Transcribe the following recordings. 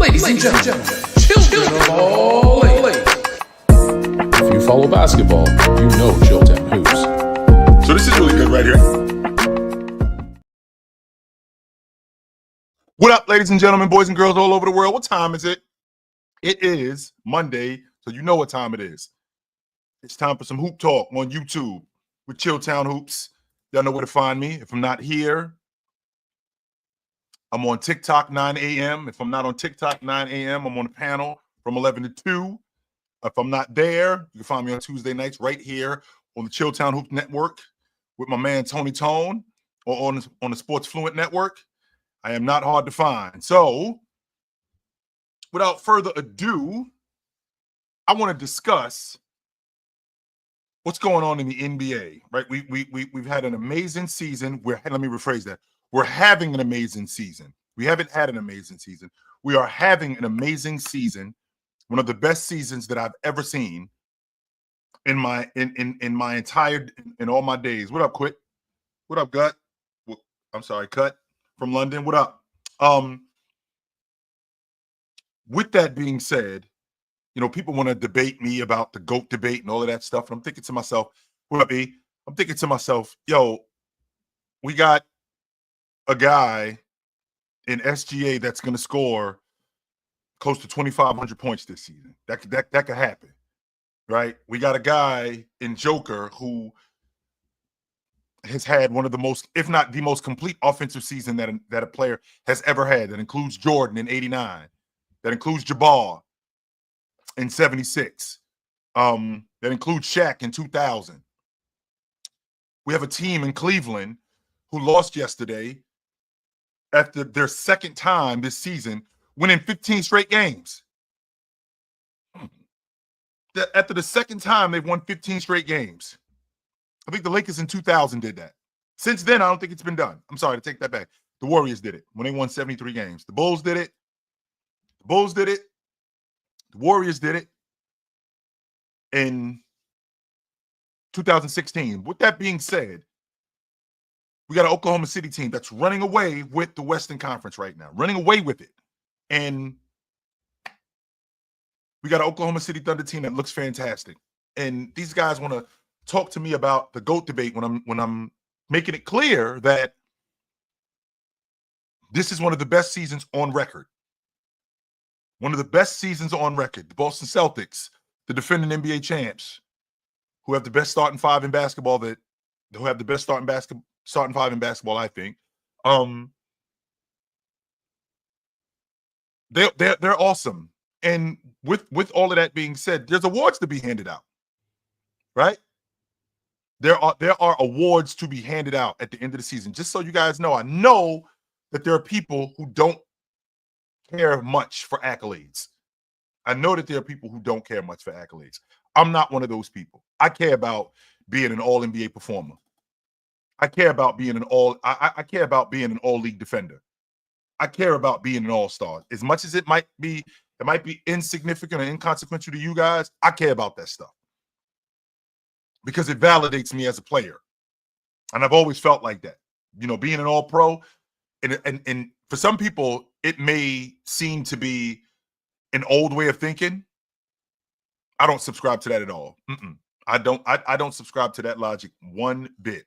Ladies and gentlemen, children of all ages. If you follow basketball, you know Chilltown Hoops. So this is really good right here. What up, ladies and gentlemen, boys and girls all over the world? What time is it? It is Monday, so you know what time it is. It's time for some hoop talk on YouTube with Chilltown Hoops. Y'all know where to find me. If I'm not here, I'm on TikTok 9 a.m. If I'm not on TikTok 9 a.m., I'm on the panel from 11 to 2. If I'm not there, you can find me on Tuesday nights right here on the Chilltown Hoop Network with my man Tony Tone, or on the Sports Fluent Network. I am not hard to find. So, without further ado, I want to discuss what's going on in the NBA. Right? We've had an amazing season. Let me rephrase that. We're having an amazing season. We haven't had an amazing season. We are having an amazing season. One of the best seasons that I've ever seen in my in all my days. What up, Quit? What up, Gut? I'm sorry, Cut from London. What up? With that being said, you know, people want to debate me about the GOAT debate and all of that stuff. And I'm thinking to myself, what up, E? I'm thinking to myself, yo, we got a guy in SGA that's going to score close to 2,500 points this season. That could happen, right? We got a guy in Joker who has had one of the most, if not the most complete offensive season that a player has ever had. That includes Jordan in 89. That includes Jabbar in 76. That includes Shaq in 2000. We have a team in Cleveland who lost yesterday after their second time this season, winning 15 straight games. After the second time they've won 15 straight games. I think the Lakers in 2000 did that. Since then, I don't think it's been done. I'm sorry to take that back. The Warriors did it when they won 73 games. The Bulls did it. The Bulls did it. The Warriors did it in 2016. With that being said, we got an Oklahoma City team that's running away with the Western Conference right now, running away with it. And we got an Oklahoma City Thunder team that looks fantastic. And these guys want to talk to me about the GOAT debate when I'm making it clear that this is one of the best seasons on record. One of the best seasons on record. The Boston Celtics, the defending NBA champs, who have the best starting five in basketball, starting five in basketball, I think. They're awesome. And with all of that being said, there's awards to be handed out, right? There are awards to be handed out at the end of the season. Just so you guys know, I know that there are people who don't care much for accolades. I know that there are people who don't care much for accolades. I'm not one of those people. I care about being an all-NBA performer. I care about being I care about being an all-league defender. I care about being an all-star. As much as it might be insignificant or inconsequential to you guys, I care about that stuff. Because it validates me as a player. And I've always felt like that. You know, being an all-pro, and for some people, it may seem to be an old way of thinking. I don't subscribe to that at all. I don't subscribe to that logic one bit.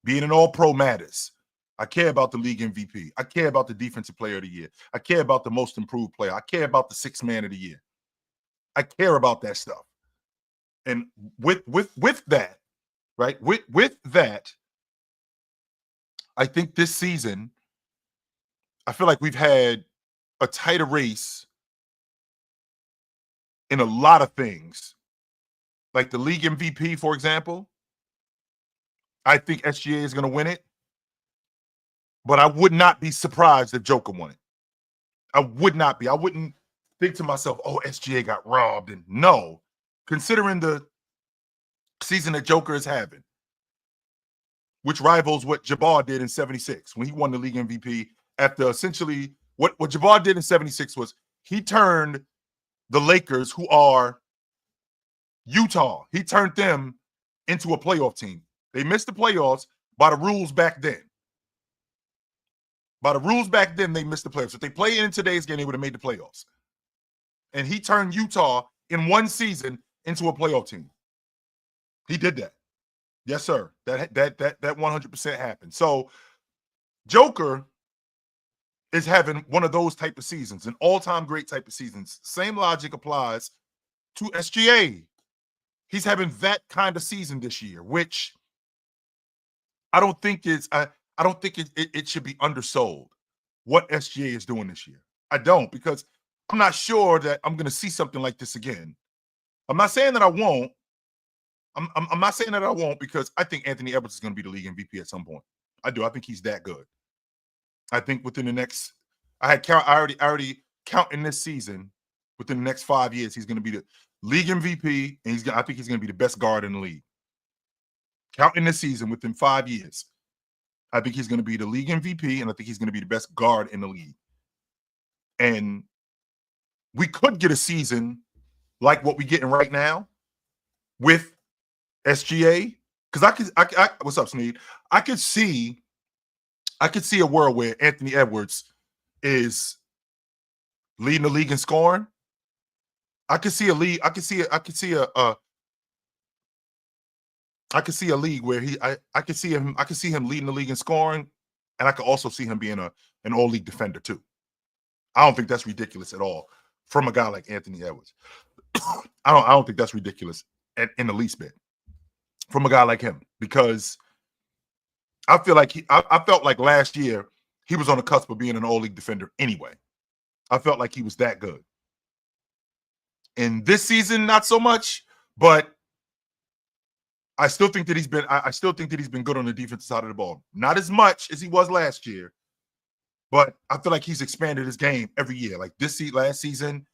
Being an all-pro matters. I care about the league MVP. I care about the defensive player of the year. I care about the most improved player. I care about the sixth man of the year. I care about that stuff. And with that, right? With that, I think this season, I feel like we've had a tighter race in a lot of things. Like the league MVP, for example. I think SGA is going to win it. But I would not be surprised if Joker won it. I would not be. I wouldn't think to myself, oh, SGA got robbed. And no, considering the season that Joker is having, which rivals what Jabbar did in 76 when he won the league MVP after essentially what Jabbar did in 76 was he turned the Lakers, who are Utah, he turned them into a playoff team. They missed the playoffs by the rules back then. By the rules back then, they missed the playoffs. If they played in today's game, they would have made the playoffs. And he turned Utah in one season into a playoff team. He did that. Yes, sir. That 100% happened. So Joker is having one of those type of seasons, an all-time great type of seasons. Same logic applies to SGA. He's having that kind of season this year, which I don't think is I don't think it should be undersold what SGA is doing this year. I don't, because I'm not sure that I'm going to see something like this again. I'm not saying that I won't. I'm not saying that I won't, because I think Anthony Edwards is going to be the league MVP at some point. I do. I think he's that good. I think within the next, I already counting this season, within the next 5 years, he's going to be the league MVP, and I think he's going to be the best guard in the league. Counting this season within 5 years, I think he's going to be the league MVP, and I think he's going to be the best guard in the league. And we could get a season like what we're getting right now with SGA, because what's up, Sneed? I could see a world where Anthony Edwards is leading the league in scoring. I could see a league. I could see a league where I could see him leading the league in scoring, and I could also see him being an all-league defender too. I don't think that's ridiculous at all from a guy like Anthony Edwards. I don't think that's ridiculous in the least bit from a guy like him, because I feel like I felt like last year he was on the cusp of being an all-league defender anyway. I felt like he was that good. And this season, not so much, but I still think that he's been good on the defensive side of the ball. Not as much as he was last year, but I feel like he's expanded his game every year. Like last season,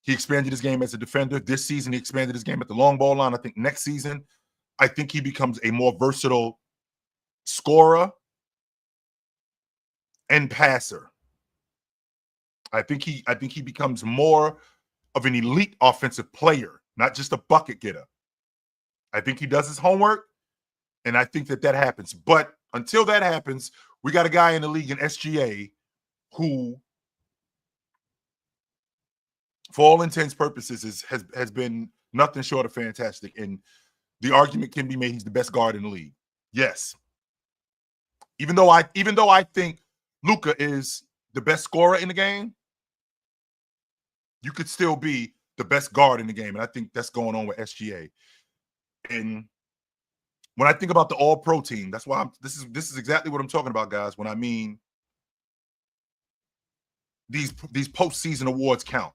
he expanded his game as a defender. This season, he expanded his game at the long ball line. I think next season, I think he becomes a more versatile scorer and passer. I think he becomes more of an elite offensive player, not just a bucket getter. I think he does his homework, and I think that happens. But until that happens, we got a guy in the league in SGA who, for all intents and purposes, has been nothing short of fantastic. And the argument can be made he's the best guard in the league. Yes. Even though I think Luka is the best scorer in the game, you could still be the best guard in the game. And I think that's going on with SGA. And when I think about the all-pro team, that's why this is exactly what I'm talking about, guys. When I mean these postseason awards count,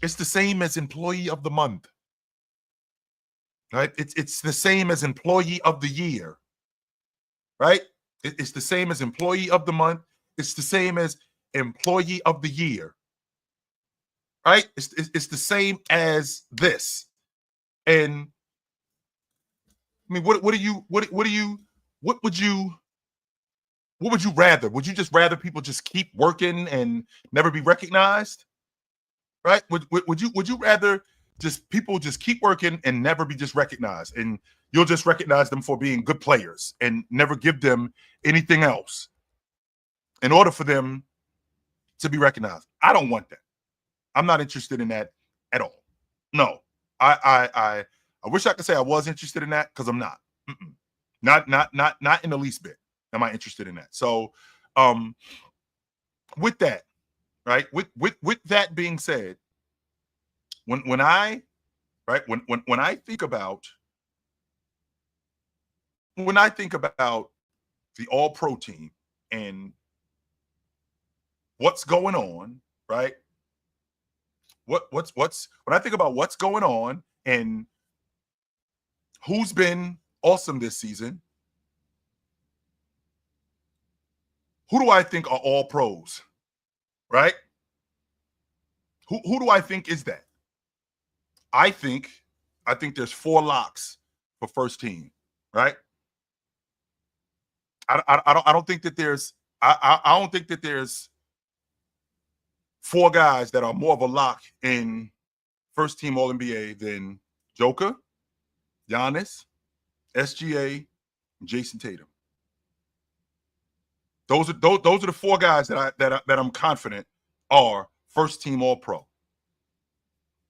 it's the same as employee of the month, right? It's the same as employee of the year, right? It's the same as employee of the month. It's the same as employee of the year, right? It's the same as this. And I mean, what would you rather? Would you just rather people just keep working and never be recognized? Right? Would you rather just people just keep working and never be just recognized, and you'll just recognize them for being good players and never give them anything else in order for them to be recognized? I don't want that. I'm not interested in that at all. No. I wish I could say I was interested in that, because I'm not. Not in the least bit am I interested in that. So with that, right? With that being said, when I think about the all-pro team and what's going on, right? When I think about what's going on and who's been awesome this season, who do I think are all pros, right? Who do I think is that? I think there's 4 locks for first team, right? I don't think that there's 4 guys that are more of a lock in first team All NBA than Joker, Giannis, SGA, and Jason Tatum. Those are the four guys that I'm confident are first team All Pro.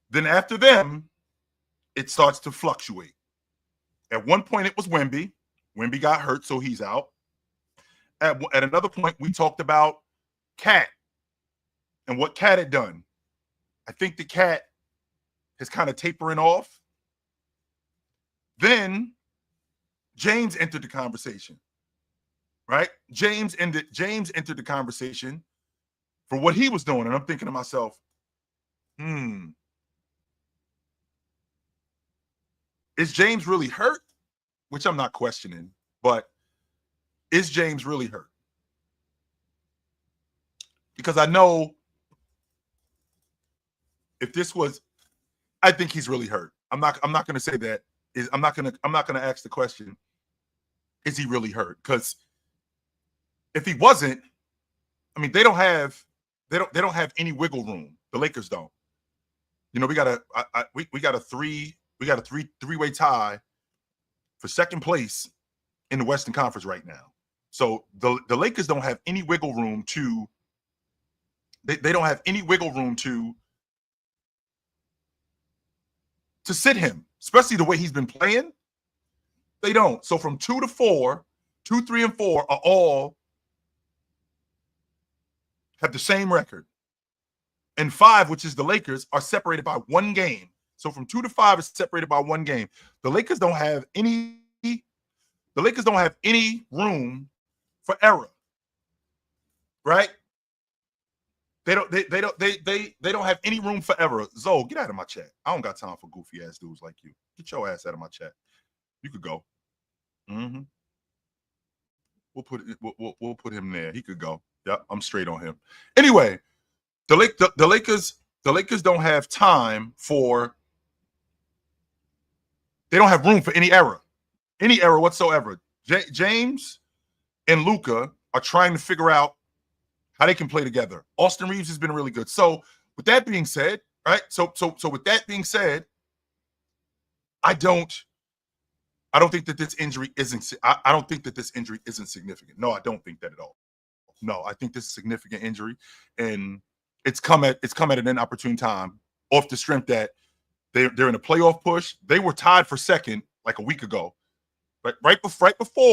Then after them, it starts to fluctuate. At one point, it was Wemby. Wemby got hurt, so he's out. At another point, we talked about Cat and what Cat had done. I think the Cat is kind of tapering off. Then James entered the conversation, right? James entered the conversation for what he was doing. And I'm thinking to myself, is James really hurt? Which I'm not questioning, but is James really hurt? Because I know if this was, I think he's really hurt. I'm not going to say that. I'm not going to ask the question, is he really hurt? Because if he wasn't, I mean, they don't have any wiggle room. The Lakers don't. You know, we got a three-way tie for second place in the Western Conference right now. So the Lakers don't have any wiggle room to. They don't have any wiggle room to sit him, especially the way he's been playing. They don't. So from 2 to 4, 2, 3, and 4 are all have the same record. And 5, which is the Lakers, are separated by 1 game. So from 2 to 5 is separated by 1 game. The Lakers don't have any room for error. Right? They don't have any room for error. Zoe, get out of my chat. I don't got time for goofy ass dudes like you. Get your ass out of my chat. You could go. We'll put him there. He could go. Yep, I'm straight on him. Anyway, the Lakers don't have time for. They don't have room for any error whatsoever. James and Luka are trying to figure out how they can play together. Austin Reeves has been really good. So with that being said, right? So with that being said, I don't think that this injury isn't. I don't think that this injury isn't significant. No, I don't think that at all. No, I think this is a significant injury, and it's come at an inopportune time off the strength that they're in a playoff push. They were tied for second like a week ago, right before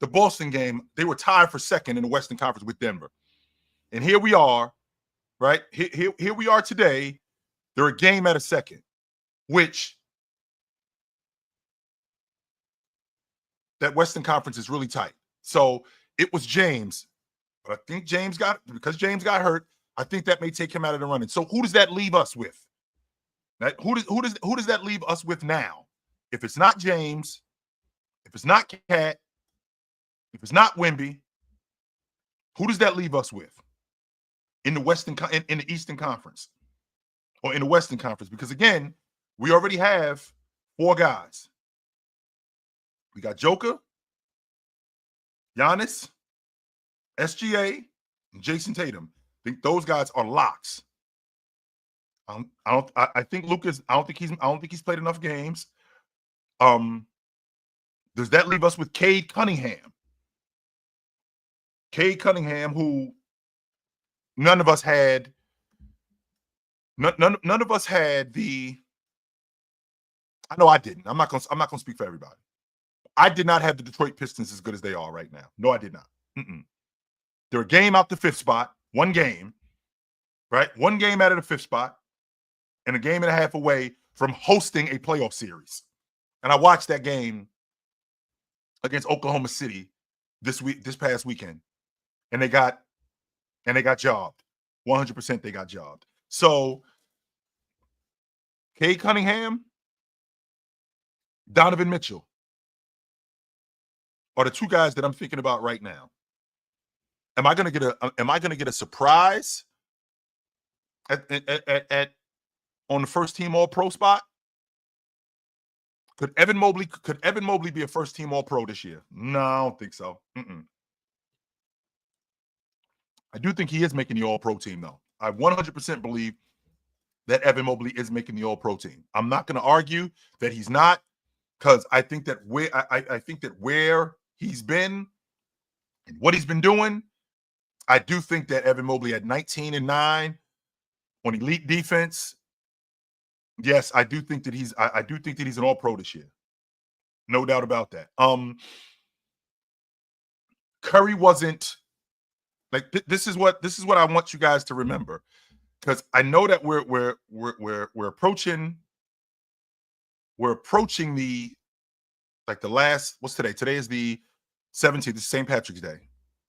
the Boston game. They were tied for second in the Western Conference with Denver, and here we are, right? Here we are today. They're a game at a second, which that Western Conference is really tight. So it was James, but I think because James got hurt, I think that may take him out of the running. So who does that leave us with? Who does that leave us with now? If it's not James, if it's not Cat, if it's not Wemby, who does that leave us with in the Eastern Conference or in the Western Conference? Because again, we already have 4 guys. We got Joker, Giannis, SGA, and Jason Tatum. I think those guys are locks. I think Luka's. I don't think he's played enough games. Does that leave us with Cade Cunningham? Cade Cunningham, who none of us had the. I know I didn't. I'm not gonna speak for everybody. I did not have the Detroit Pistons as good as they are right now. No, I did not. They're a game out the 5th spot. 1 game, right? 1 game out of the 5th spot, and a game and a half away from hosting a playoff series. And I watched that game against Oklahoma City this past weekend, and they got jobbed. 100% they got jobbed. So Cade Cunningham, Donovan Mitchell are the 2 guys that I'm thinking about right now. Am I going to get a surprise at on the first team All Pro spot? Could Evan Mobley be a first team All Pro this year? No, I don't think so. I do think he is making the All Pro team though. I 100% believe that Evan Mobley is making the All Pro team. I'm not going to argue that he's not. because I think that where he's been and what he's been doing, I do think that Evan Mobley at 19 and 9 on elite defense. Yes, I do think that he's an all-pro this year. No doubt about that. Curry wasn't like this is what I want you guys to remember, because I know that we're approaching the like the last, what's today? Today is the 17th, it's St. Patrick's Day.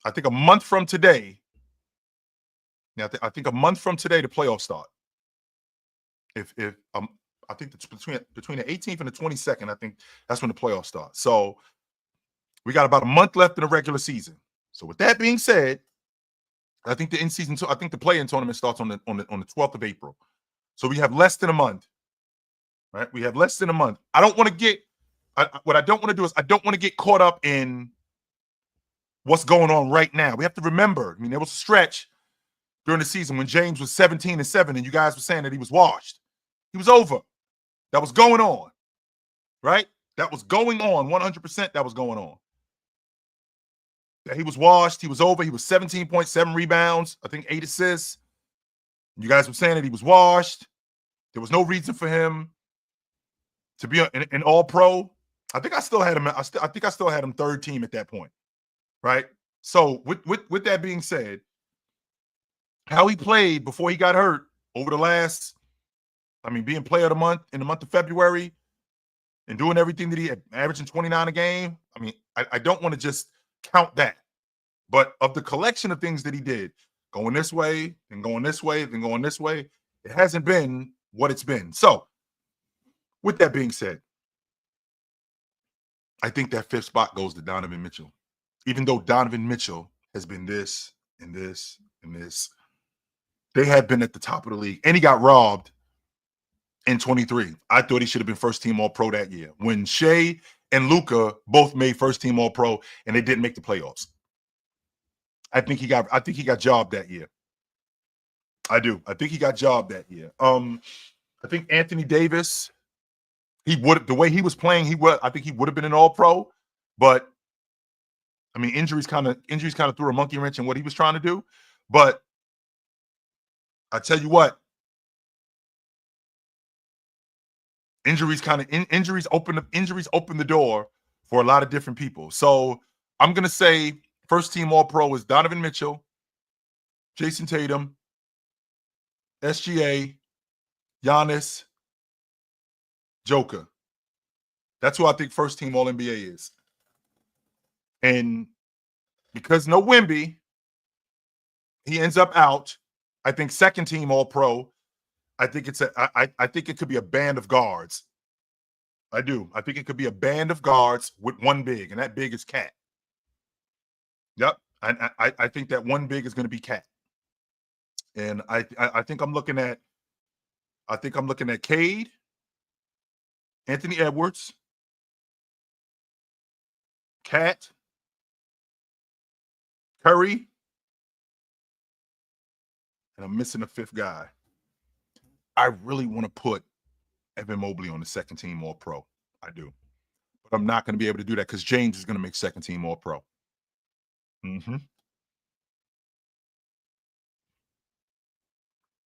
I think a month from today. Yeah, I think a month from today the playoffs start. If I think it's between the 18th and the 22nd, I think that's when the playoffs start. So we got about a month left in the regular season. So with that being said, I think the play-in tournament starts on the 12th of April. So we have less than a month. Right? We have less than a month. I don't want to get what I don't want to do is I don't want to get caught up in what's going on right now. We have to remember, I mean, there was a stretch during the season when James was 17 and 7, and you guys were saying that he was washed. He was over. That was going on, right? That was going on, 100% that was going on. He was washed. He was over. He was 17.7 rebounds, I think 8 assists. You guys were saying that he was washed. There was no reason for him to be an all-pro. I think I still had him. I think I still had him third team at that point, right? So with that being said, how he played before he got hurt over the last, I mean, being player of the month in the month of February and doing everything that he had, averaging 29 a game. I mean, I don't want to just count that, but of the collection of things that he did, going this way and going this way, then going this way, it hasn't been what it's been. So with that being said, I think that 5th spot goes to Donovan Mitchell. Even though Donovan Mitchell has been this and this and this, they have been at the top of the league, and he got robbed in 23. I thought he should have been first team All-Pro that year when Shea and Luka both made first team All-Pro and they didn't make the playoffs. I think he got jobbed that year. I do. I think he got jobbed that year. I think Anthony Davis, the way he was playing, I think he would have been an All-Pro, but I mean, injuries kind of threw a monkey wrench in what he was trying to do. But I tell you what, injuries open the door for a lot of different people. So I'm gonna say first team All-Pro is Donovan Mitchell, Jason Tatum, SGA, Giannis, Joker. That's who I think first team All-NBA is. And because no Wemby, he ends up out. I think second team All-Pro. I think I think it could be a band of guards. I do. I think it could be a band of guards with one big, and that big is Cat. Yep. I think that one big is going to be Cat. And I think I'm looking at Cade, Anthony Edwards, Cat, Curry, and I'm missing a 5th guy. I really want to put Evan Mobley on the second team All-Pro. I do. But I'm not going to be able to do that because James is going to make second team All-Pro.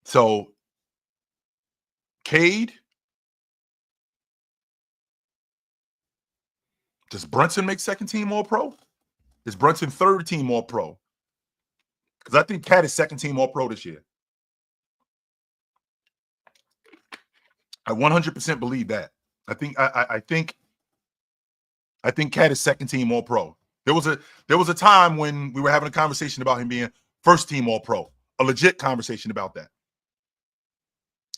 So, Cade, does Brunson make second team All-Pro? Is Brunson third team All-Pro? Because I think Cat is second team All-Pro this year. I 100% believe that. I think Cat is second team All-Pro. There was a time when we were having a conversation about him being first team All-Pro. A legit conversation about that.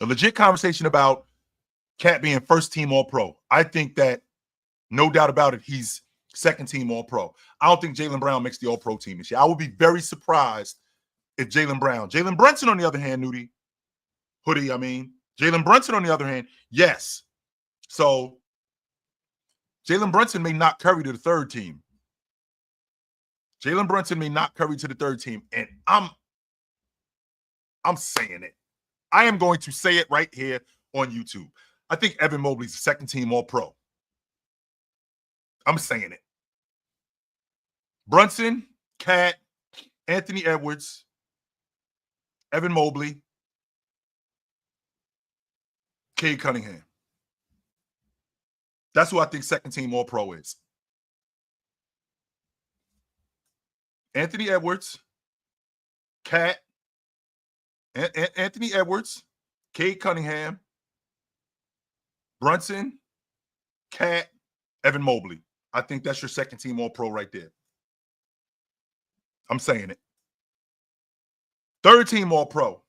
A legit conversation about Cat being first team All-Pro. I think that, no doubt about it, he's second team All-Pro. I don't think Jaylen Brown makes the All-Pro team this year. I would be very surprised if Jaylen Brunson, on the other hand, Jalen Brunson, on the other hand, yes. So Jalen Brunson may not Curry to the third team. And I'm saying it. I am going to say it right here on YouTube. I think Evan Mobley's second team All-Pro. I'm saying it. Brunson, Cat, Anthony Edwards, Evan Mobley, Cade Cunningham. That's who I think second team All-Pro is. Anthony Edwards, Cat, Anthony Edwards, Cade Cunningham, Brunson, Cat, Evan Mobley. I think that's your second team All-Pro right there. I'm saying it. Third team All-Pro.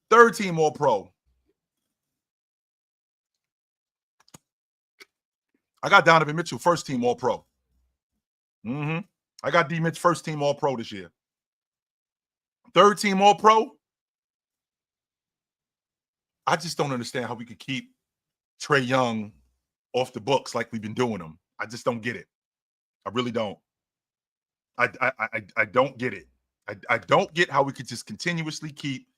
Third team All-Pro. I got Donovan Mitchell first team All-Pro. I got D. Mitch first team All-Pro this year. Third team All-Pro. I just don't understand how we could keep Trae Young off the books like we've been doing them. I just don't get it. I really don't. I don't get it. I don't get how we could just continuously keep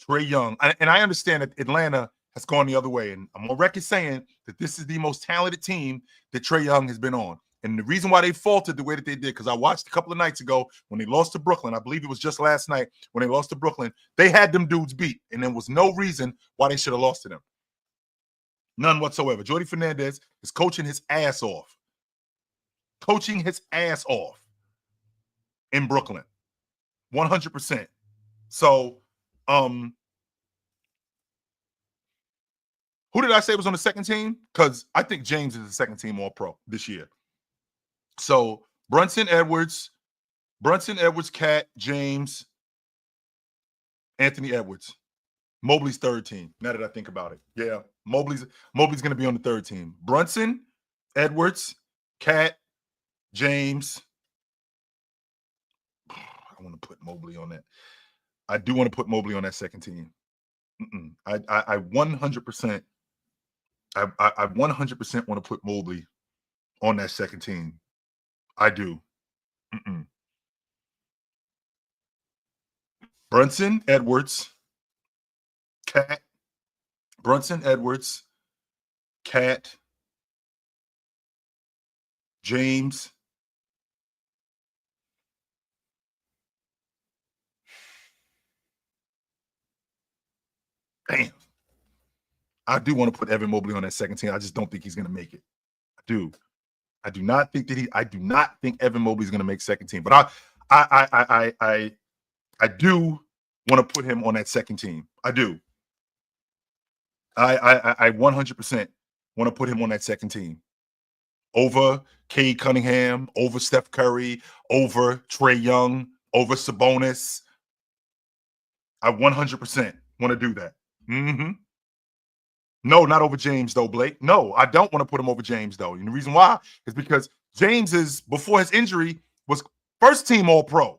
Trae Young. And I understand that Atlanta has gone the other way. And I'm on record saying that this is the most talented team that Trae Young has been on. And the reason why they faltered the way that they did, because I watched a couple of nights ago when they lost to Brooklyn. I believe it was just last night when they lost to Brooklyn. They had them dudes beat, and there was no reason why they should have lost to them. None whatsoever. Jordy Fernandez is coaching his ass off. Coaching his ass off in Brooklyn. 100%. So, who did I say was on the second team? Because I think James is the second team All-Pro this year. So Brunson Edwards, Cat, James, Anthony Edwards. Mobley's third team. Now that I think about it. Yeah, Mobley's going to be on the third team. Brunson, Edwards, Cat, James. I want to put Mobley on that. I do want to put Mobley on that second team. I 100%. I 100% want to put Mobley on that second team. I do. Brunson, Edwards, Cat. Brunson, Edwards, Cat, James. Damn. I do want to put Evan Mobley on that second team. I just don't think he's going to make it. I do. I do not think Evan Mobley's going to make second team. But I do want to put him on that second team. I do. I 100% want to put him on that second team. Over Cade Cunningham, over Steph Curry, over Trae Young, over Sabonis. I 100% want to do that. No, not over James, though, Blake. No, I don't want to put him over James, though. And the reason why is because James is, before his injury, was first team All-Pro.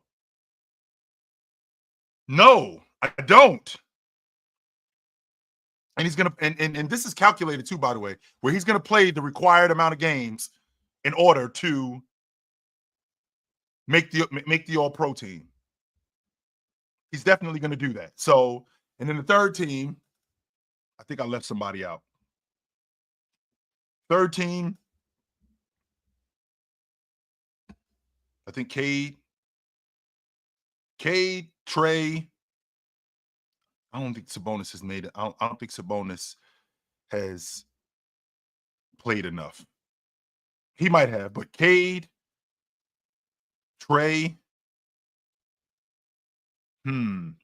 No, I don't. And he's going to, and this is calculated too, by the way, where he's going to play the required amount of games in order to make the All-Pro team. He's definitely going to do that. So, and then the third team, I think I left somebody out. Third team, I think Cade, Trae. I don't think Sabonis has made it. I don't think Sabonis has played enough. He might have, but Cade, Trae, KD,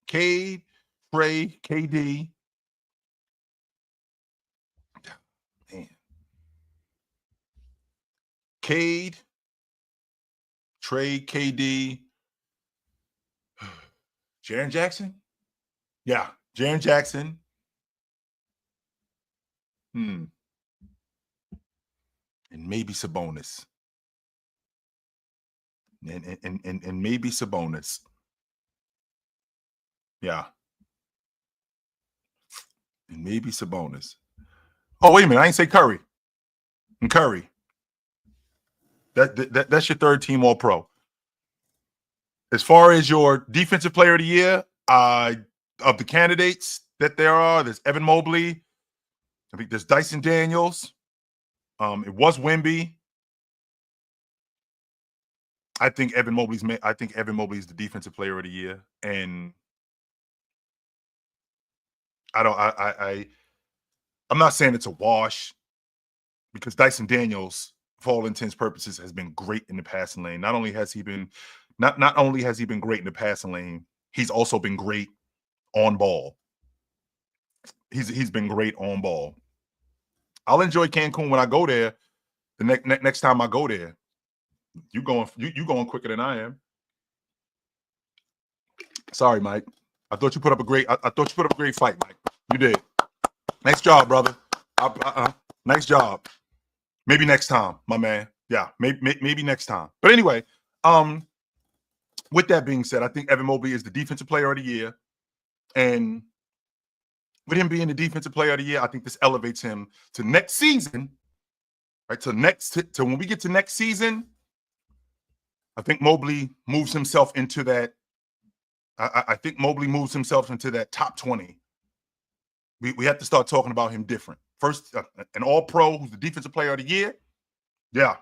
Cade, Trae, KD. Man. Cade, Trae, KD. Jaren Jackson? Yeah, Jaren Jackson. And maybe Sabonis. And maybe Sabonis. Yeah. And maybe Sabonis. Oh, wait a minute. I ain't say Curry. And Curry. That's your third team All-Pro. As far as your defensive player of the year, of the candidates, that there are. There's Evan Mobley. I think there's Dyson Daniels. It was Wemby. I think Evan Mobley's the defensive player of the year, and I'm not saying it's a wash because Dyson Daniels, for all intents and purposes, has been great in the passing lane. Not only has he been great in the passing lane, he's also been great on ball. He's been great on ball. I'll enjoy Cancun when I go there. The next time I go there, you going quicker than I am. Sorry, Mike. I thought you put up a great fight, Mike. You did. Nice job, brother. Nice job. Maybe next time, my man. Yeah, maybe next time. But anyway, with that being said, I think Evan Mobley is the defensive player of the year, and with him being the defensive player of the year, I think this elevates him to next season. Right to when we get to next season, I think Mobley moves himself into that. I think Mobley moves himself into that top 20. We have to start talking about him different. First, an All-Pro who's the defensive player of the year. Yeah,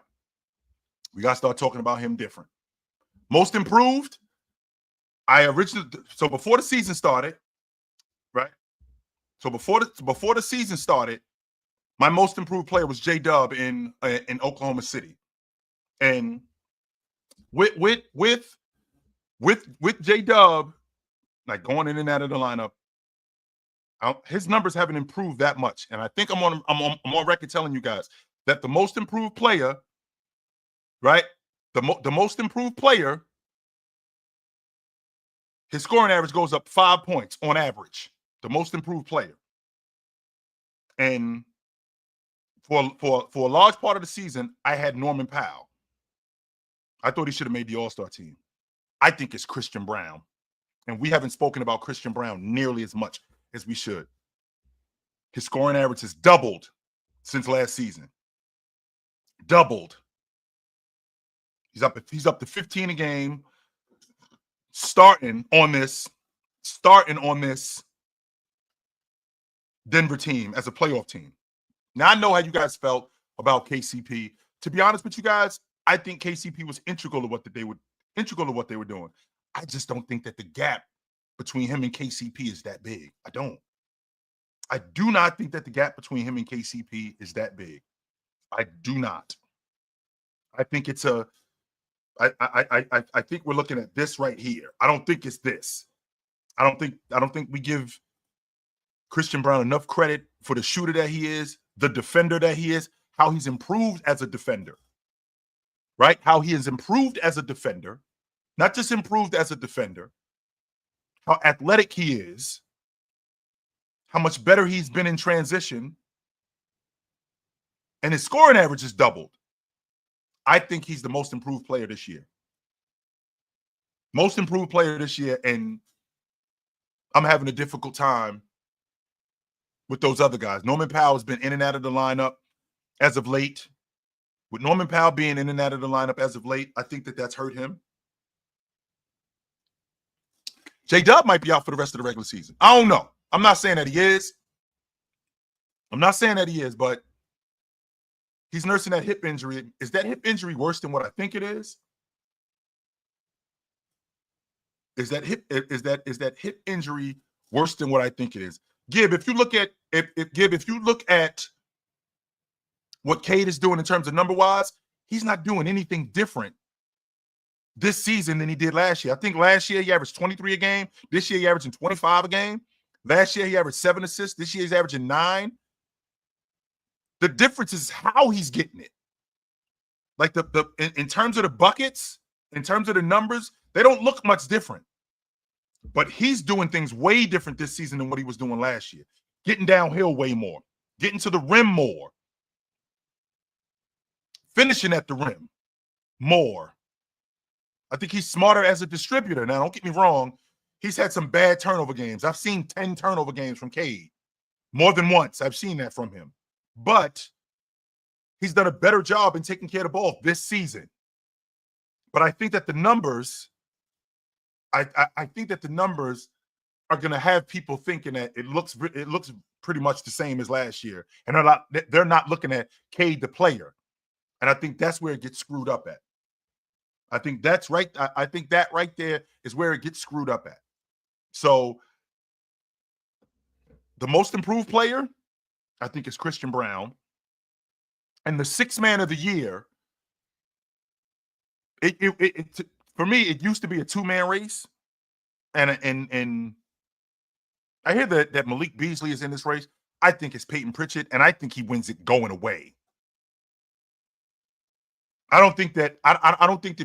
we got to start talking about him different. Most improved. So before the season started, right? So before the season started, my most improved player was J-Dub in Oklahoma City, and with J-Dub, like going in and out of the lineup, his numbers haven't improved that much. And I think I'm on record telling you guys that the most improved player, right? The most improved player, his scoring average goes up 5 points on average. The most improved player, and for a large part of the season, I had Norman Powell. I thought he should have made the All-Star team. I think it's Christian Brown. And we haven't spoken about Christian Brown nearly as much as we should. His scoring average has doubled since last season. Doubled. He's up to 15 a game, starting on this Denver team as a playoff team. Now, I know how you guys felt about KCP. To be honest with you guys, I think KCP was integral to what they were doing. I just don't think that the gap between him and KCP is that big. I do not think that the gap between him and KCP is that big. I do not. I think it's I think we're looking at this right here. I don't think it's this. I don't think we give Christian Brown enough credit for the shooter that he is, the defender that he is, how he's improved as a defender. Right? How he has improved as a defender, not just improved as a defender, how athletic he is, how much better he's been in transition, and his scoring average is doubled. I think he's the most improved player this year. Most improved player this year, and I'm having a difficult time with those other guys. Norman Powell has been in and out of the lineup as of late. With Norman Powell being in and out of the lineup as of late, I think that that's hurt him. J-Dub might be out for the rest of the regular season. I don't know. I'm not saying that he is. But he's nursing that hip injury. Is that hip injury worse than what I think it is? Is that hip injury worse than what I think it is? Gib, if you look at what Cade is doing in terms of number-wise, he's not doing anything different this season than he did last year. I think last year he averaged 23 a game. This year he's averaging 25 a game. Last year he averaged 7 assists. This year he's averaging 9. The difference is how he's getting it. Like in terms of the buckets, in terms of the numbers, they don't look much different. But he's doing things way different this season than what he was doing last year. Getting downhill way more. Getting to the rim more. Finishing at the rim more. I think he's smarter as a distributor. Now, don't get me wrong. He's had some bad turnover games. I've seen 10 turnover games from Cade. More than once. I've seen that from him. But he's done a better job in taking care of the ball this season. But I think that the numbers, are going to have people thinking that it looks pretty much the same as last year, and they're not looking at Cade the player, and I think that's where it gets screwed up at. I think that's right. I think that right there is where it gets screwed up at. So the most improved player, I think, is Christian Brown, and the sixth man of the year. For me, it used to be a two-man race, and I hear that Malik Beasley is in this race. I think it's Peyton Pritchard, and I think he wins it going away. I don't think that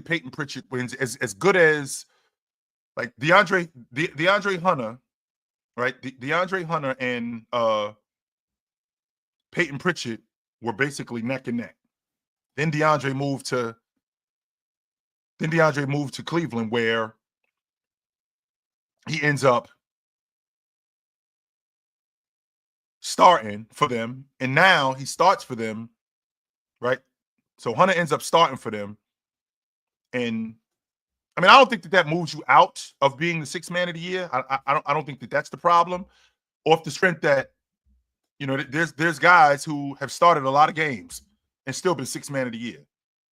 Peyton Pritchard wins as good as like DeAndre Hunter, right? DeAndre Hunter and Peyton Pritchard were basically neck and neck. Then DeAndre moved to Cleveland, where he ends up starting for them, and now he starts for them, right? So Hunter ends up starting for them, and I mean, I don't think that moves you out of being the sixth man of the year. I don't think that that's the problem, off the strength that, you know, there's guys who have started a lot of games and still been sixth man of the year.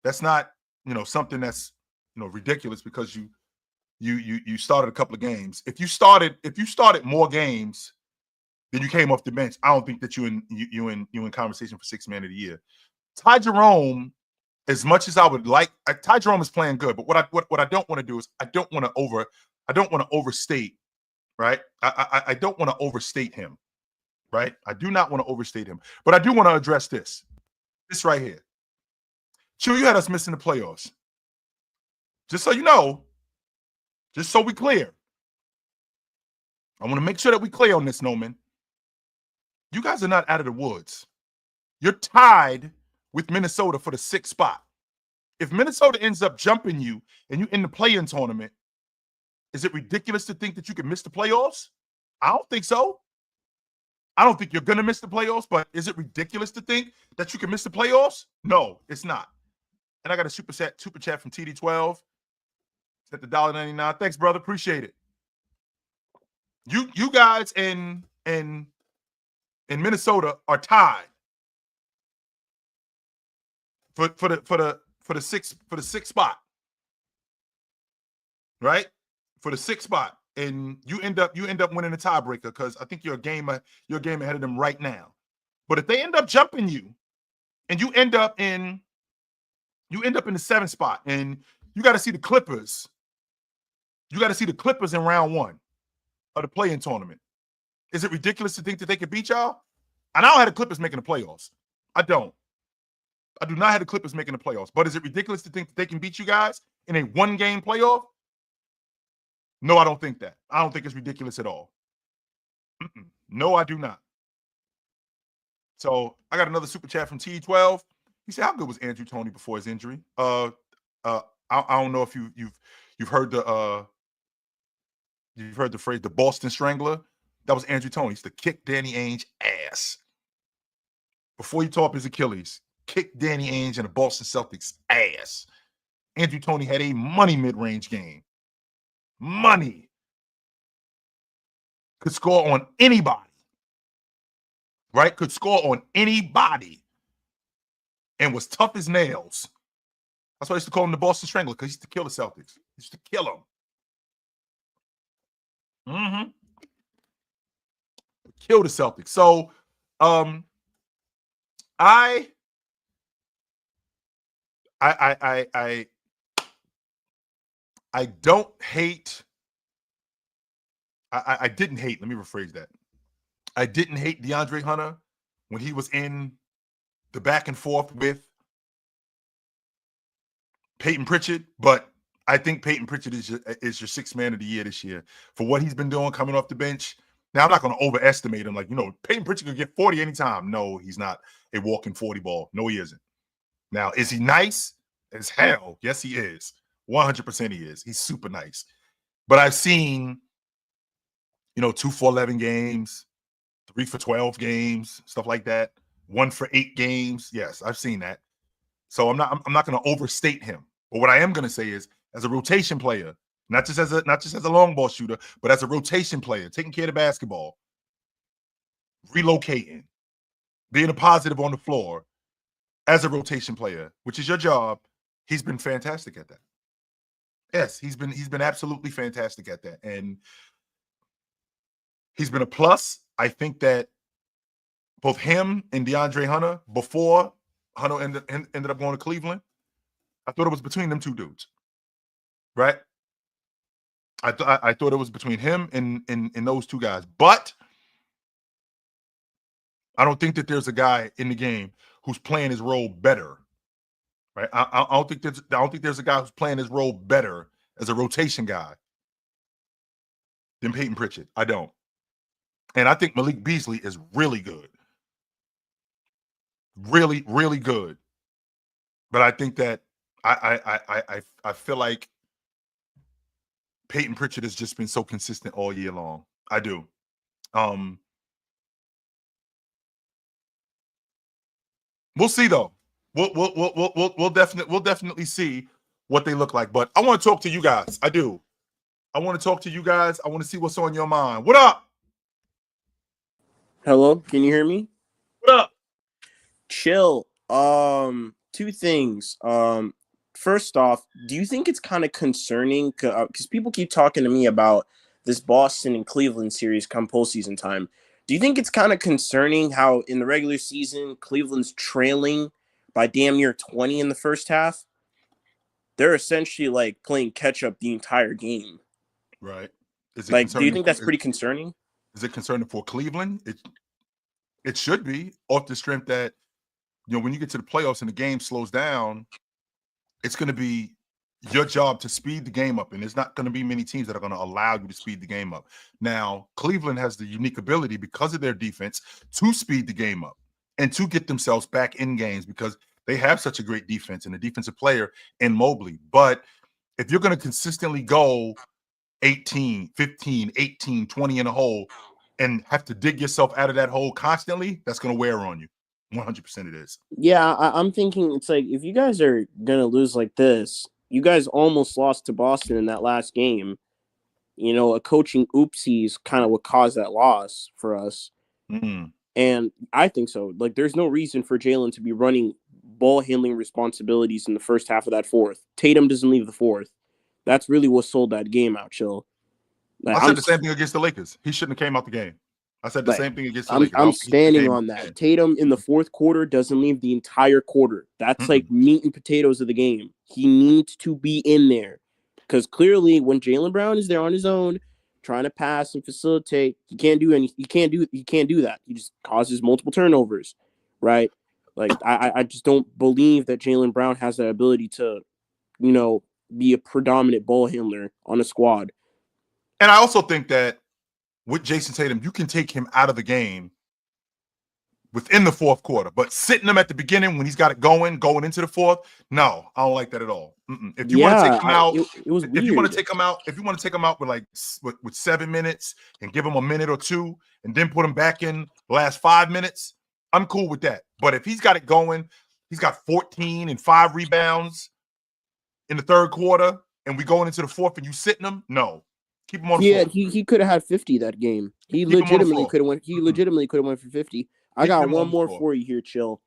That's not, you know, something that's, you know, ridiculous because you started a couple of games. If you started more games than you came off the bench, I don't think that you in conversation for sixth man of the year. Ty Jerome, as much as I would like, Ty Jerome is playing good, but what I don't want to do is I don't want to overstate, right? I don't want to overstate him, right? I do not want to overstate him, but I do want to address this right here. Chew, you had us missing the playoffs. Just so you know, just so we clear, I want to make sure that we clear on this, Noman. You guys are not out of the woods. You're tied with Minnesota for the sixth spot. If Minnesota ends up jumping you and you in the play-in tournament, is it ridiculous to think that you can miss the playoffs? I don't think so. I don't think you're going to miss the playoffs, but is it ridiculous to think that you can miss the playoffs? No, it's not. And I got a super chat from TD12. At the $1.99. Thanks, brother. Appreciate it. You guys in Minnesota are tied for the sixth spot, right? For the sixth spot, and you end up winning the tiebreaker because I think you're a game ahead of them right now. But if they end up jumping you, and you end up in the seventh spot, and you got to see the Clippers. You got to see the Clippers in round one of the play-in tournament. Is it ridiculous to think that they could beat y'all? And I don't have the Clippers making the playoffs. I don't. I do not have the Clippers making the playoffs. But is it ridiculous to think that they can beat you guys in a one-game playoff? No, I don't think that. I don't think it's ridiculous at all. No, I do not. So I got another super chat from T12. He said, "How good was Andrew Toney before his injury?" I don't know if you've heard the phrase "the Boston Strangler." That was Andrew Toney. He used to kick Danny Ainge ass before he tore up his Achilles. Kick Danny Ainge and the Boston Celtics ass. Andrew Toney had a money mid-range game. Money. Could score on anybody. Right? Could score on anybody. And was tough as nails. That's why I used to call him the Boston Strangler, because he used to kill the Celtics. He used to kill them. Kill the Celtics. So, I don't hate. I didn't hate. Let me rephrase that. I didn't hate DeAndre Hunter when he was in the back and forth with Peyton Pritchard, but I think Peyton Pritchard is your sixth man of the year this year for what he's been doing coming off the bench. Now, I'm not going to overestimate him. Like, Peyton Pritchard could get 40 anytime. No, he's not a walking 40 ball. No, he isn't. Now, is he nice as hell? Yes, he is. 100% he is. He's super nice. But I've seen, 2 for 11 games, 3 for 12 games, stuff like that. 1 for 8 games. Yes, I've seen that. So I'm not going to overstate him. But what I am going to say is, as a rotation player, not just as a long ball shooter, but as a rotation player, taking care of the basketball, relocating, being a positive on the floor as a rotation player, which is your job. He's been fantastic at that. Yes, he's been absolutely fantastic at that, and he's been a plus. I think that both him and DeAndre Hunter, before Hunter ended up going to Cleveland, I thought it was between them two dudes, right? I thought it was between him and those two guys, but I don't think that there's a guy in the game who's playing his role better, right? I don't think there's a guy who's playing his role better as a rotation guy than Peyton Pritchard. I don't, and I think Malik Beasley is really good, really, really good. But I think that I feel like Peyton Pritchard has just been so consistent all year long. I do. We'll see though. We'll definitely see what they look like. But I want to talk to you guys. I do. I want to talk to you guys. I want to see what's on your mind. What up? Hello, can you hear me? What up? Chill. Two things. First off, do you think it's kind of concerning? Because people keep talking to me about this Boston and Cleveland series come postseason time. Do you think it's kind of concerning how in the regular season, Cleveland's trailing by damn near 20 in the first half? They're essentially like playing catch up the entire game. Right. Is it like, do you think that's pretty concerning? Is it concerning for Cleveland? It should be, off the strength that, when you get to the playoffs and the game slows down, it's going to be your job to speed the game up. And there's not going to be many teams that are going to allow you to speed the game up. Now, Cleveland has the unique ability, because of their defense, to speed the game up and to get themselves back in games, because they have such a great defense and a defensive player in Mobley. But if you're going to consistently go 18, 15, 18, 20 in a hole and have to dig yourself out of that hole constantly, that's going to wear on you. 100% it is. Yeah, I'm thinking it's like, if you guys are going to lose like this, you guys almost lost to Boston in that last game. A coaching oopsies kind of what caused that loss for us. Mm-hmm. And I think so. Like, there's no reason for Jalen to be running ball handling responsibilities in the first half of that fourth. Tatum doesn't leave the fourth. That's really what sold that game out, Chill. Like, I said the same thing against the Lakers. He shouldn't have came out the game. I said the same thing against the Lakers. I'm standing on that. Tatum in the fourth quarter doesn't leave the entire quarter. That's like meat and potatoes of the game. He needs to be in there, because clearly when Jaylen Brown is there on his own, trying to pass and facilitate, he can't do anything. He can't do that. He just causes multiple turnovers, right? Like, I just don't believe that Jaylen Brown has that ability to, be a predominant ball handler on a squad. And I also think that with Jason Tatum, you can take him out of the game within the fourth quarter, but sitting him at the beginning when he's got it going into the fourth, no, I don't like that at all. If you want to take him out, it was if you want to take him out with 7 minutes and give him a minute or two and then put him back in the last 5 minutes, I'm cool with that. But if he's got it going, he's got 14 and 5 rebounds in the third quarter, and we going into the fourth and you sitting him, no. Keep him on the floor. He could have had 50 that game. He legitimately could have went. He legitimately could have went for 50. I got one more for you here, Chill.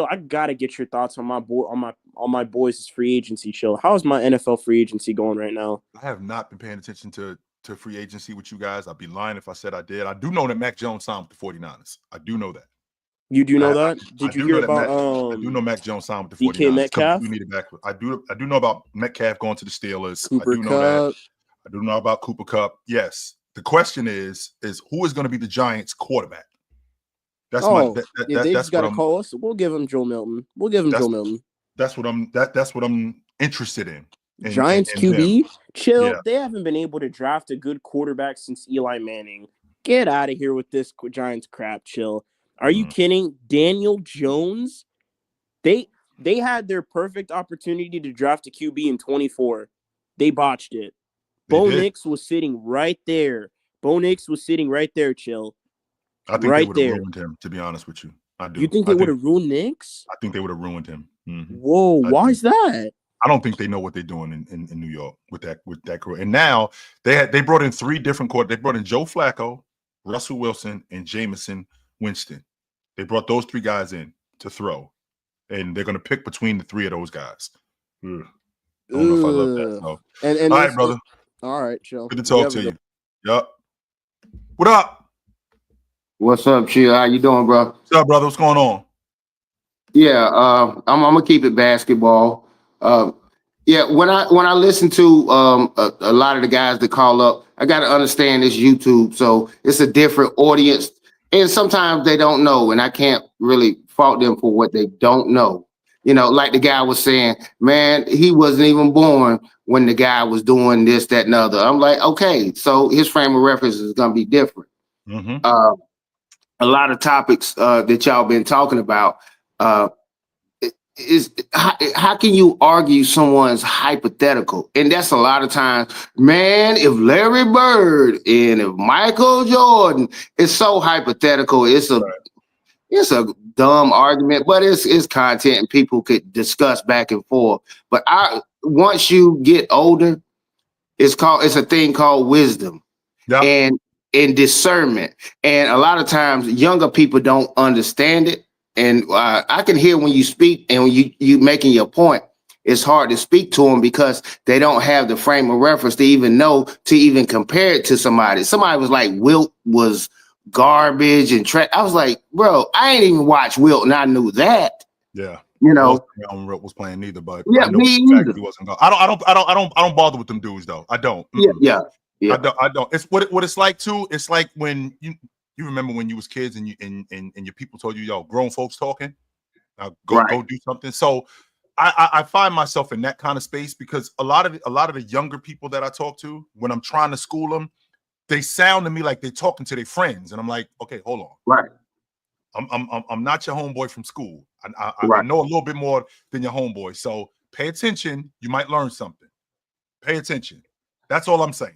I gotta get your thoughts on my boys' free agency. Chill. How's my NFL free agency going right now? I have not been paying attention to free agency with you guys. I'd be lying if I said I did. I do know that Mac Jones signed with the 49ers. I do know that. You do know that? Did you hear about? I do know Mac Jones signed with the 49ers. DK Metcalf. We need it back. I do know about Metcalf going to the Steelers. Cooper I do know Kupp. that. I do know about Cooper Kupp. Yes. The question is who is going to be the Giants' quarterback? That's they just got to call us. We'll give him Joe Milton. That's what I'm interested in. Giants QB. Chill. Yeah. They haven't been able to draft a good quarterback since Eli Manning. Get out of here with this Giants crap. Chill. Are you kidding? Daniel Jones? They had their perfect opportunity to draft a QB in 24. They botched it. Bo Nix was sitting right there. Chill. I think they would have ruined him, to be honest with you. I do. You think they would have ruined Nix? I think they would have ruined him. Mm-hmm. Whoa, why is that? I don't think they know what they're doing in New York with that crew. And now they brought in 3 different quarterbacks. They brought in Joe Flacco, Russell Wilson, and Jameson Winston. They brought those 3 guys in to throw, and they're going to pick between the 3 of those guys. I don't know if I love that. So. And All right, brother. All right, chill. Good to talk to you. Yup. What up? What's up, Chill? How you doing, bro? What's up, brother? What's going on? Yeah, I'm gonna keep it basketball. Yeah, when I listen to a lot of the guys that call up, I got to understand it's YouTube, so it's a different audience, and sometimes they don't know, and I can't really fault them for what they don't know. You know, like the guy was saying, man, he wasn't even born when the guy was doing this, that, and other. I'm like, okay, so his frame of reference is gonna be different. Mm-hmm. A lot of topics that y'all been talking about. Is how can you argue someone's hypothetical? And that's a lot of times, man, if Larry Bird and if Michael Jordan, it's so hypothetical. It's a dumb argument, but it's content and people could discuss back and forth. But once you get older, it's a thing called wisdom. Yeah. And discernment. And a lot of times younger people don't understand it. And I can hear when you speak and when you making your point, it's hard to speak to them because they don't have the frame of reference to even know, to even compare it to somebody. Somebody was like, Wilt was garbage and I was like, bro, I ain't even watched Wilt and I knew that. Yeah. You know, Wilt was playing neither, but yeah, I know me either. he wasn't. I don't bother with them dudes though. I don't. Yeah. I don't. It's what it's like too. It's like when you remember when you was kids and your people told you, yo, grown folks talking, now go do something. So I find myself in that kind of space because a lot of the younger people that I talk to, when I'm trying to school them, they sound to me like they're talking to their friends, and I'm like, okay, hold on, right. I'm not your homeboy from school. I know a little bit more than your homeboy, so pay attention. You might learn something. Pay attention. That's all I'm saying.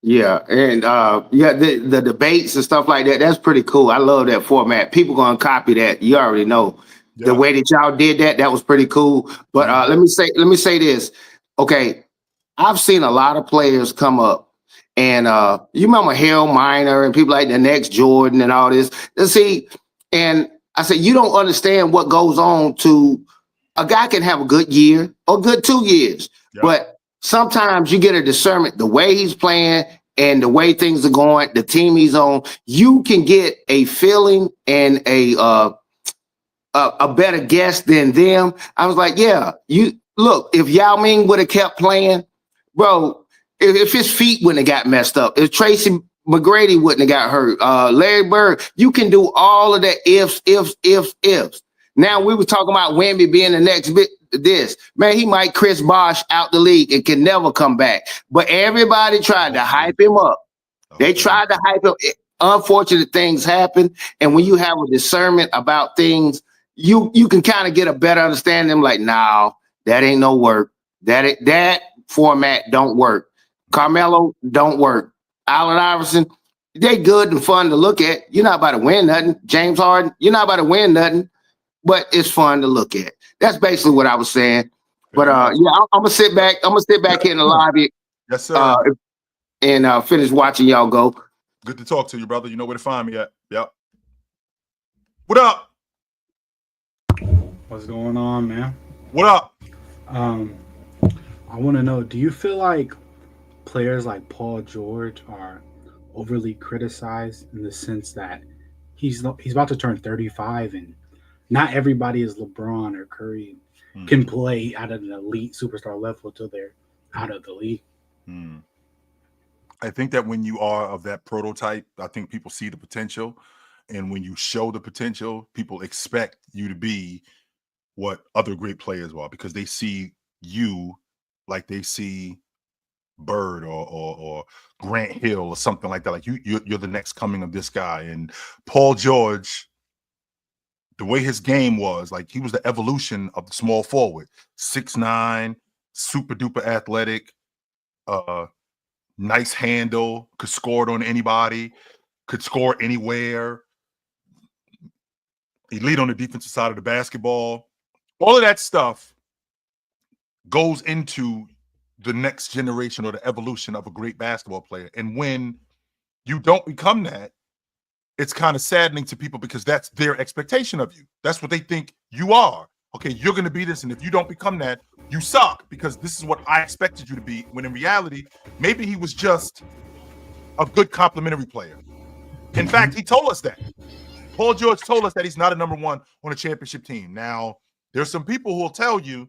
Yeah, and the debates and stuff like that, that's pretty cool. I love that format. People gonna copy that. You already know. The way that y'all did that was pretty cool. But let me say this. Okay, I've seen a lot of players come up, and you remember Harold Miner and people like the next Jordan and all this. See, and I said, you don't understand what goes on to a guy can have a good year or good 2 years, but sometimes you get a discernment, the way he's playing and the way things are going, the team he's on, you can get a feeling and a better guess than them. I was like, yeah, you look, if Yao Ming would have kept playing, bro, if his feet wouldn't have got messed up, if Tracy McGrady wouldn't have got hurt, Larry Bird, you can do all of that ifs. Now we were talking about Wemby being the next bit. This man, he might Chris Bosh out the league and can never come back. But everybody tried to hype him up. They tried to hype him. Unfortunate things happen, and when you have a discernment about things, you can kind of get a better understanding. Like, nah, that ain't no work. That format don't work. Carmelo don't work. Allen Iverson, they good and fun to look at. You're not about to win nothing. James Harden, you're not about to win nothing, but it's fun to look at. That's basically what I was saying. But I'm gonna sit back. I'm gonna sit back here in the lobby. Yes, sir. And finish watching y'all go. Good to talk to you, brother. You know where to find me at. Yep. What up? What's going on, man? What up? I want to know, do you feel like players like Paul George are overly criticized in the sense that he's about to turn 35 and not everybody is LeBron or Curry can play at an elite superstar level till they're out of the league? I think that when you are of that prototype, I think people see the potential. And when you show the potential, people expect you to be what other great players are because they see you like they see Bird or Grant Hill or something like that. Like you're the next coming of this guy. And Paul George, the way his game was, like he was the evolution of the small forward, 6'9", super duper athletic, nice handle, could score it on anybody, could score anywhere, elite on the defensive side of the basketball. All of that stuff goes into the next generation or the evolution of a great basketball player. And when you don't become that, it's kind of saddening to people because that's their expectation of you. That's what they think you are. Okay, you're going to be this. And if you don't become that, you suck because this is what I expected you to be. When in reality, maybe he was just a good complimentary player. In fact, he told us that. Paul George told us that he's not a number one on a championship team. Now, there's some people who will tell you,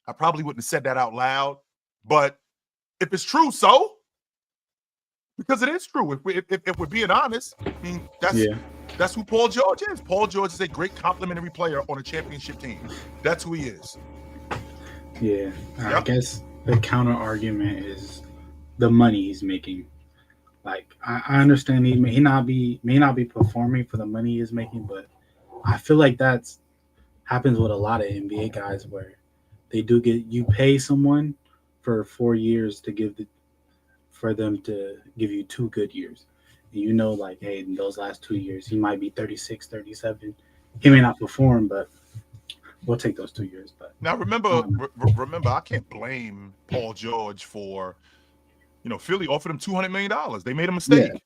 I probably wouldn't have said that out loud, but if it's true, so because it is true. If we're being honest, I mean that's who Paul George is. Paul George is a great complimentary player on a championship team. That's who he is. Yeah, I guess the counter argument is the money he's making. Like I understand he may not be performing for the money he's making, but I feel like that's happens with a lot of NBA guys where they do you pay someone for 4 years for them to give you 2 good years. And like, hey, in those last 2 years, he might be 36, 37. He may not perform, but we'll take those 2 years. But now remember, I can't blame Paul George for, Philly offered him $200 million. They made a mistake. Yeah.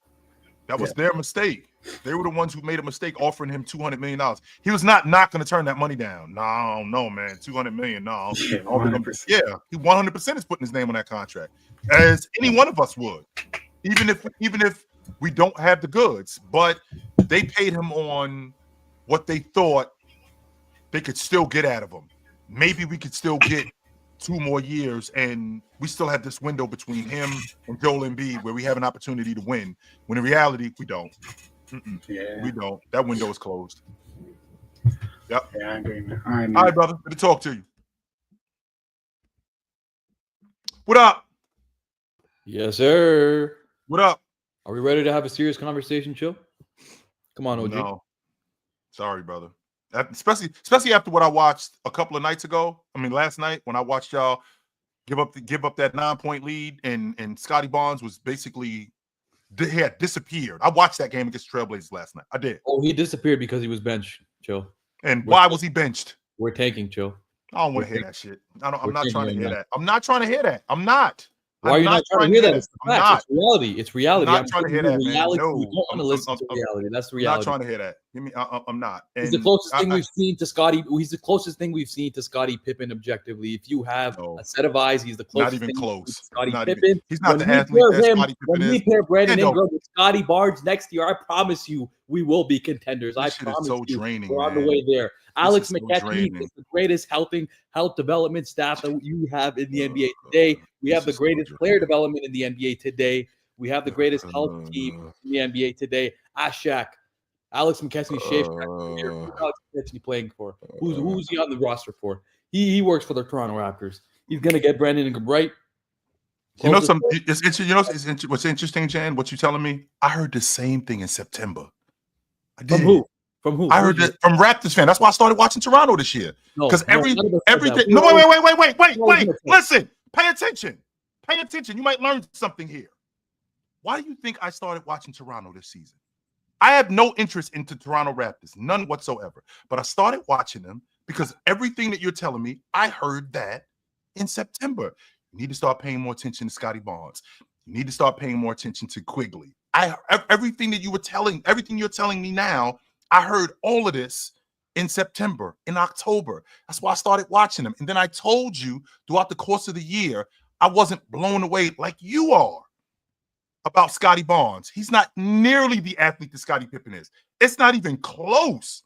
That was their mistake. They were the ones who made a mistake offering him $200 million. He was not going to turn that money down. No, man. $200 million, no. Yeah, 100%. Yeah, he 100% is putting his name on that contract, as any one of us would, even if we don't have the goods. But they paid him on what they thought they could still get out of him. Maybe we could still get 2 more years, and we still have this window between him and Joel Embiid where we have an opportunity to win. When in reality, we don't. We don't. That window is closed. Yep. Yeah, I agree, man. All right, brother. Good to talk to you. What up? Yes, sir. What up? Are we ready to have a serious conversation, Chill? Come on, OG. No. Sorry, brother. Especially after what I watched a couple of nights ago. I mean, last night when I watched y'all give up that 9-point lead, and Scotty Barnes was basically he had disappeared. I watched that game against Trailblazers last night. I did. Oh, he disappeared because he was benched, Chill. And why was he benched? We're tanking, Chill. I don't want to hear that shit. I'm not trying to hear that. I'm not trying to hear that. I'm not. Why are you not trying to hear that? It's facts. It's reality. It's reality. I'm not trying to hear that, man. No, you don't want to listen to reality. That's the reality. I'm not trying to hear that. I'm not. And he's the closest thing we've seen to Scotty. He's the closest thing we've seen to Scottie Pippen objectively. If you have a set of eyes, he's the closest. Not even close. Scottie Pippen. He's not the athlete that Scottie Pippen is. When we pair Brandon Ingram with Scotty Barnes next year, I promise you, we will be contenders. I promise you. We're on the way there. Alex McKechnie is the greatest health development staff that you have in the NBA today. We have the greatest player development in the NBA today. We have the greatest health team in the NBA today. Ashak, Alex McKechnie, who's Alex McKechnie playing for? Who's he on the roster for? He works for the Toronto Raptors. He's gonna get Brandon Ingram right. What's interesting, Jan? What you telling me? I heard the same thing in September. I did. From who? I heard that from Raptors fan. That's why I started watching Toronto this year. Because everything. No, wait. Listen. Pay attention. You might learn something here. Why do you think I started watching Toronto this season? I have no interest into Toronto Raptors, none whatsoever. But I started watching them because everything that you're telling me, I heard that in September. You need to start paying more attention to Scotty Barnes. You need to start paying more attention to Quigley. Everything you're telling me now, I heard all of this in September, in October. That's why I started watching them. And then I told you throughout the course of the year, I wasn't blown away like you are about Scotty Barnes. He's not nearly the athlete that Scottie Pippen is. It's not even close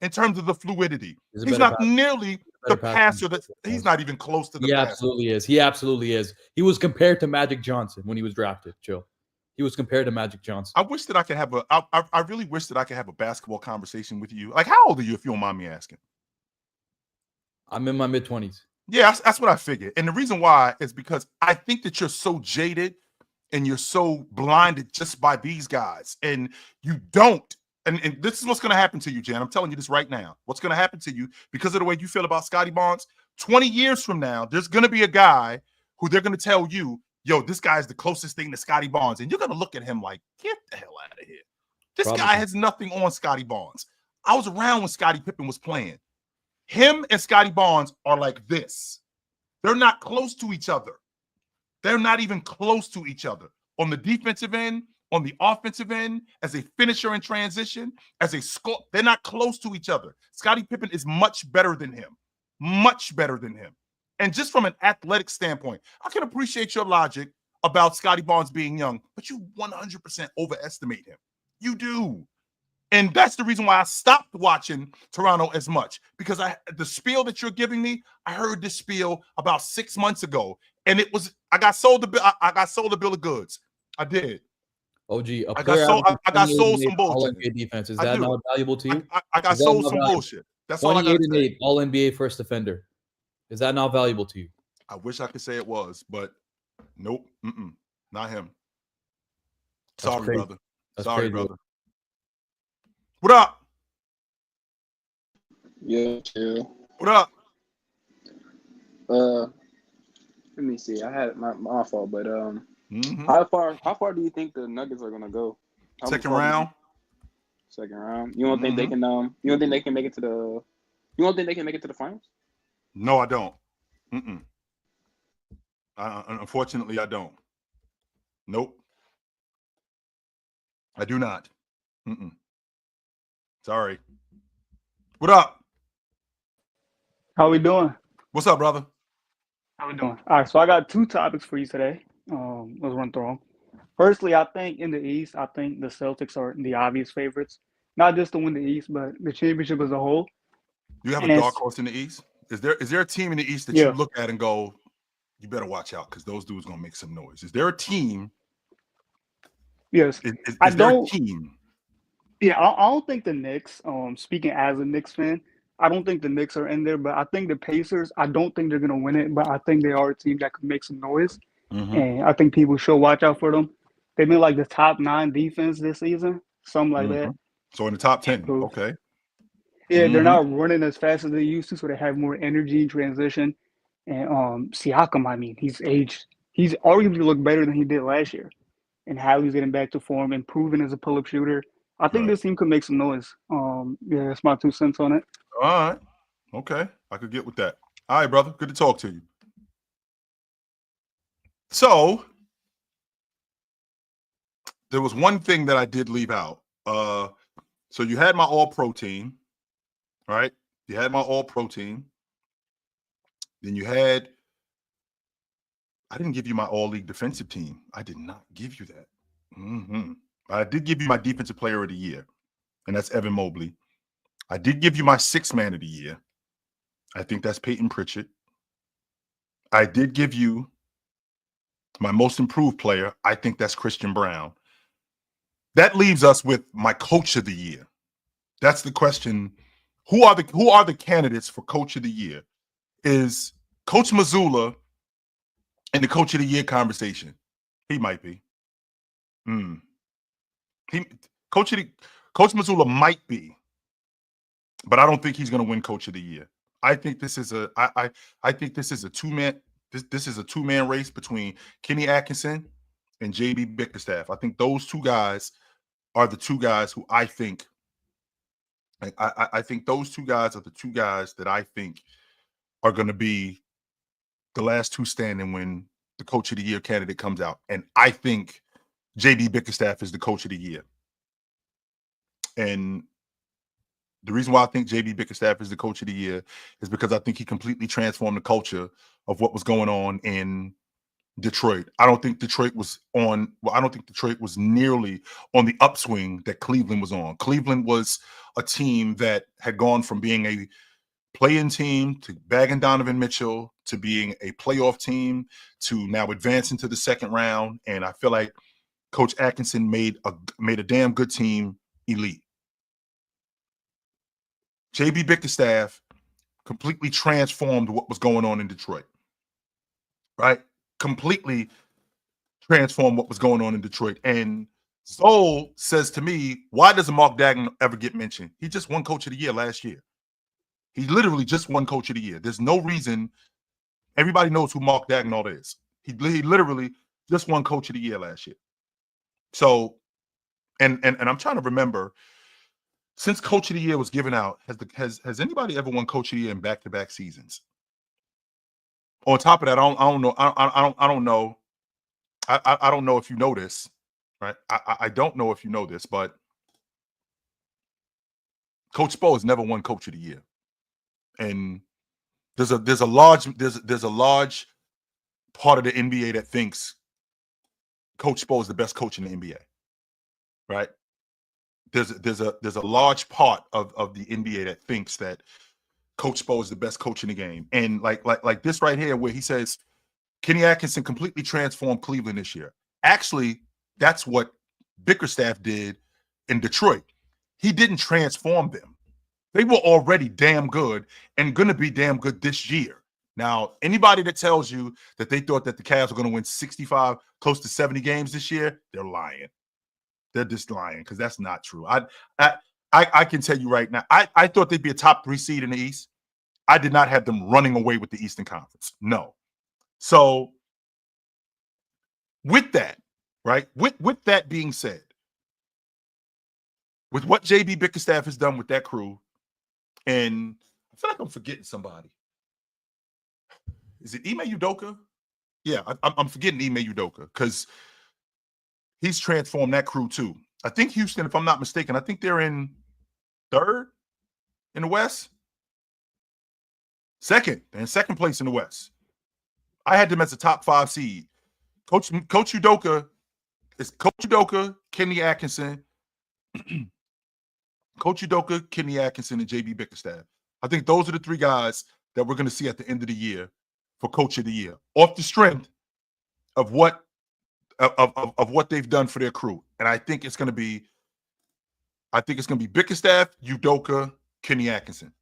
in terms of the fluidity. He's not nearly the passer. He's not even close to the passer. He absolutely is. He was compared to Magic Johnson when he was drafted, Joe. He was compared to Magic Johnson. I wish that I could have I really wish that I could have a basketball conversation with you. Like, how old are you, if you don't mind me asking? I'm in my mid-20s. Yeah, that's what I figured. And the reason why is because I think that you're so jaded and you're so blinded just by these guys. And you don't. And this is what's going to happen to you, Jan. I'm telling you this right now. What's going to happen to you because of the way you feel about Scotty Barnes, 20 years from now, there's going to be a guy who they're going to tell you, yo, this guy's the closest thing to Scotty Barnes. And you're going to look at him like, get the hell out of here. This guy has nothing on Scotty Barnes. I was around when Scottie Pippen was playing. Him and Scotty Barnes are like this. They're not close to each other. They're not even close to each other. On the defensive end, on the offensive end, as a finisher in transition, as a score, they're not close to each other. Scottie Pippen is much better than him. Much better than him. And just from an athletic standpoint, I can appreciate your logic about Scotty Barnes being young, but you 100% overestimate him. You do. And that's the reason why I stopped watching Toronto as much, because the spiel that you're giving me, I heard this spiel about 6 months ago, and it was I got sold a bill of goods. I did. OG, I got sold some bullshit. All-NBA defense, is that not valuable to you? I got sold some bullshit. That's all I got to say. 28 All-NBA first defender. Is that not valuable to you? I wish I could say it was, but nope, not him. Sorry, brother. Sorry, brother. What up? Yeah, chill. What up? Let me see. I had my fault, but how far do you think the Nuggets are gonna go? Second round. Second round. You don't think they can? You don't think they can make it to the? You don't think they can make it to the finals? No, I don't. Unfortunately, I don't. Nope. I do not. Sorry. What up? How we doing? What's up, brother? How we doing? All right, so I got 2 topics for you today. Let's run through them. Firstly, I think in the East, I think the Celtics are the obvious favorites. Not just to win the East, but the championship as a whole. You have a dark horse in the East? Is there a team in the East that you look at and go, you better watch out because those dudes gonna make some noise? Is there a team? Yes. Is there a team? Yeah, I don't think the Knicks, speaking as a Knicks fan, I don't think the Knicks are in there, but I think the Pacers, I don't think they're going to win it, but I think they are a team that could make some noise. And I think people should watch out for them. They've been like the top 9 defense this season, something like that. So in the top 10, okay. Yeah, they're not running as fast as they used to, so they have more energy in transition. And Siakam, I mean, he's aged. He's arguably looked better than he did last year. And how he's getting back to form, improving as a pull-up shooter. I think this team could make some noise. Yeah, that's my 2 cents on it. All right. Okay. I could get with that. All right, brother. Good to talk to you. So there was one thing that I did leave out. So you had my all-pro-team, right? You had my all-pro-team. Then you had I didn't give you my all-league defensive team. I did not give you that. I did give you my defensive player of the year, and that's Evan Mobley. I did give you my 6th man of the year. I think that's Peyton Pritchard. I did give you my most improved player. I think that's Christian Brown. That leaves us with my coach of the year. That's the question. Who are the candidates for coach of the year? Is Coach Mazzulla in the coach of the year conversation? He might be. Coach Mazzulla might be, but I don't think he's going to win coach of the year. I think this is a two-man race between Kenny Atkinson and JB Bickerstaff. I think those 2 guys are the 2 guys who I think those 2 guys are the 2 guys that I think are going to be the last 2 standing when the coach of the year candidate comes out. And I think JB Bickerstaff is the coach of the year. And the reason why I think JB Bickerstaff is the coach of the year is because I think he completely transformed the culture of what was going on in Detroit. I don't think Detroit was nearly on the upswing that Cleveland was on. Cleveland was a team that had gone from being a play-in team to bagging Donovan Mitchell to being a playoff team to now advancing to the 2nd round. And I feel like Coach Atkinson made a damn good team elite. JB Bickerstaff completely transformed what was going on in Detroit, right? Completely transformed what was going on in Detroit. And Zoll says to me, why doesn't Mark Daigneault ever get mentioned? He just won coach of the year last year. He literally just won coach of the year. There's no reason. Everybody knows who Mark Daigneault is. He literally just won coach of the year last year. So, and I'm trying to remember, since coach of the year was given out, has anybody ever won coach of the year in back-to-back seasons? On top of that, I don't know. I don't know. I don't know if you know this, right? I don't know if you know this, but Coach Spo has never won Coach of the Year, and there's a large part of the NBA that thinks Coach Spo is the best coach in the NBA, right? There's a large part of the NBA that thinks that Coach Spo is the best coach in the game, and like this right here, where he says Kenny Atkinson completely transformed Cleveland this year. Actually, that's what Bickerstaff did in Detroit. He didn't transform them. They were already damn good and going to be damn good this year. Now, anybody that tells you that they thought that the Cavs were going to win 65, close to 70 games this year, they're lying. They're just lying because that's not true. I can tell you right now, I thought they'd be a top 3 seed in the East. I did not have them running away with the Eastern Conference. No. So with that, right, with that being said, with what JB Bickerstaff has done with that crew, and I feel like I'm forgetting somebody. Is it Ime Udoka? Yeah, I'm forgetting Ime Udoka because he's transformed that crew too. I think Houston, if I'm not mistaken, I think they're in 3rd in the West. They're in 2nd place in the West. I had them as a top 5 seed. Coach Udoka is Coach Udoka, Kenny Atkinson, Coach Udoka, Kenny Atkinson, and JB Bickerstaff. I think those are the 3 guys that we're going to see at the end of the year for Coach of the Year, off the strength of what they've done for their crew. And I think it's going to be Bickerstaff, Udoka, Kenny Atkinson.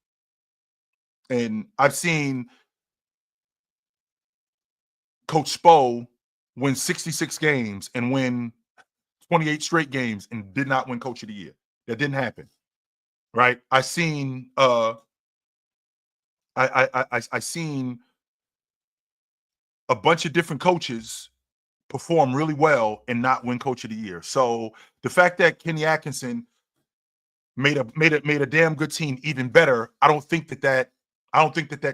And I've seen Coach Spo win 66 games and win 28 straight games and did not win Coach of the Year. That didn't happen, right? I seen seen a bunch of different coaches perform really well and not win Coach of the Year. So the fact that Kenny Atkinson made a damn good team even better, I don't think that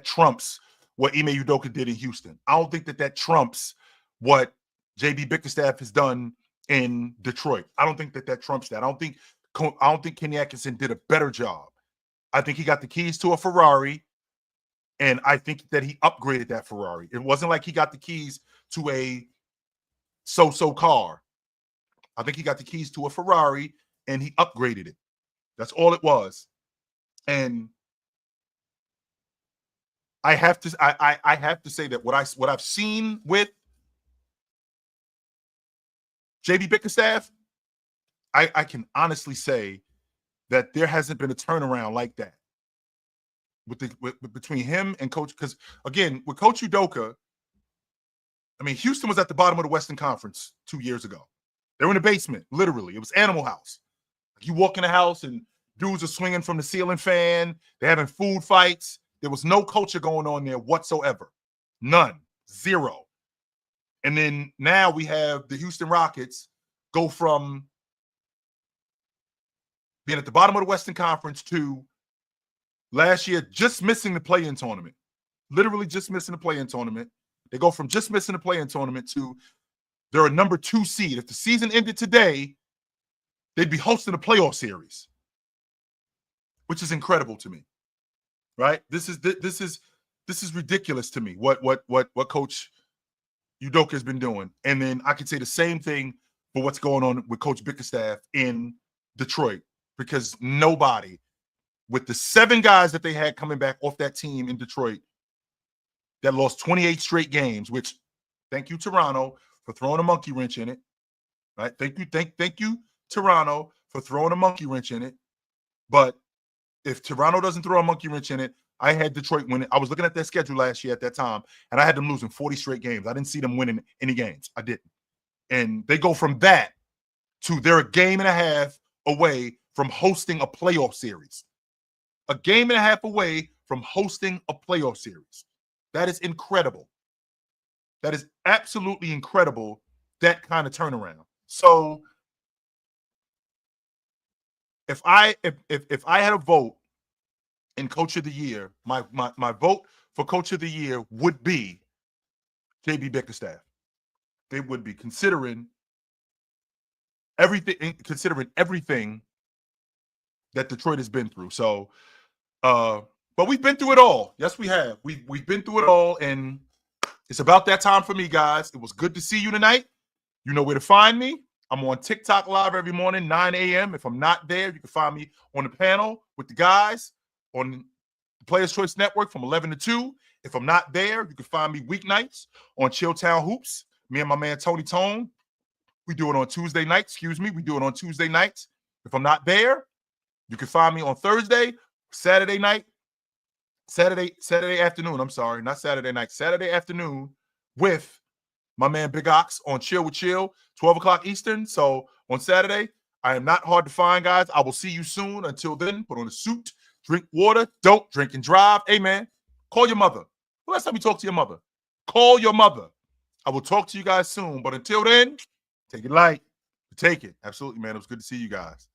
trumps what Ime Udoka did in Houston. I don't think that trumps what JB Bickerstaff has done in Detroit. I don't think that trumps that. I don't think Kenny Atkinson did a better job. I think he got the keys to a Ferrari, and I think that he upgraded that Ferrari. It wasn't like he got the keys to a so-so car. I think he got the keys to a Ferrari, and he upgraded it. That's all it was. And I have to say that what I've seen with JB Bickerstaff, I can honestly say that there hasn't been a turnaround like that between him and Coach. Because again, with Coach Udoka, I mean, Houston was at the bottom of the Western Conference 2 years ago. They were in the basement, literally. It was Animal House. You walk in the house and dudes are swinging from the ceiling fan. They're having food fights. There was no culture going on there whatsoever. None. Zero. And then now we have the Houston Rockets go from being at the bottom of the Western Conference to last year just missing the play-in tournament. Literally just missing the play-in tournament. They go from just missing the play-in tournament to they're a number 2 seed. If the season ended today, they'd be hosting a playoff series, which is incredible to me. Right? This is ridiculous to me. What Coach Udoka has been doing. And then I could say the same thing for what's going on with Coach Bickerstaff in Detroit, because nobody, with the 7 guys that they had coming back off that team in Detroit that lost 28 straight games, which thank you, Toronto, for throwing a monkey wrench in it. Right? Thank you, Toronto, for throwing a monkey wrench in it. But if Toronto doesn't throw a monkey wrench in it, I had Detroit winning. I was looking at their schedule last year at that time, and I had them losing 40 straight games. I didn't see them winning any games. I didn't. And they go from that to they're a game and a half away from hosting a playoff series. A game and a half away from hosting a playoff series. That is incredible. That is absolutely incredible, that kind of turnaround. So if I had a vote in Coach of the Year, my vote for Coach of the Year would be JB Bickerstaff. They would be considering everything that Detroit has been through. So, but we've been through it all. Yes, we have. We've been through it all, and it's about that time for me, guys. It was good to see you tonight. You know where to find me. I'm on TikTok live every morning, 9 a.m. If I'm not there, you can find me on the panel with the guys on the Players Choice Network from 11 to 2. If I'm not there, you can find me weeknights on Chilltown Hoops. Me and my man Tony Tone. We do it on Tuesday nights. We do it on Tuesday nights. If I'm not there, you can find me on Thursday, Saturday afternoon. I'm sorry, not Saturday night. Saturday afternoon with my man Big Ox on Chill with Chill, 12 o'clock Eastern. So on Saturday, I am not hard to find, guys. I will see you soon. Until then, put on a suit, drink water, don't drink and drive. Hey, man, call your mother. Well, last time you talk to your mother, call your mother. I will talk to you guys soon. But until then, take it light. Take it. Absolutely, man. It was good to see you guys.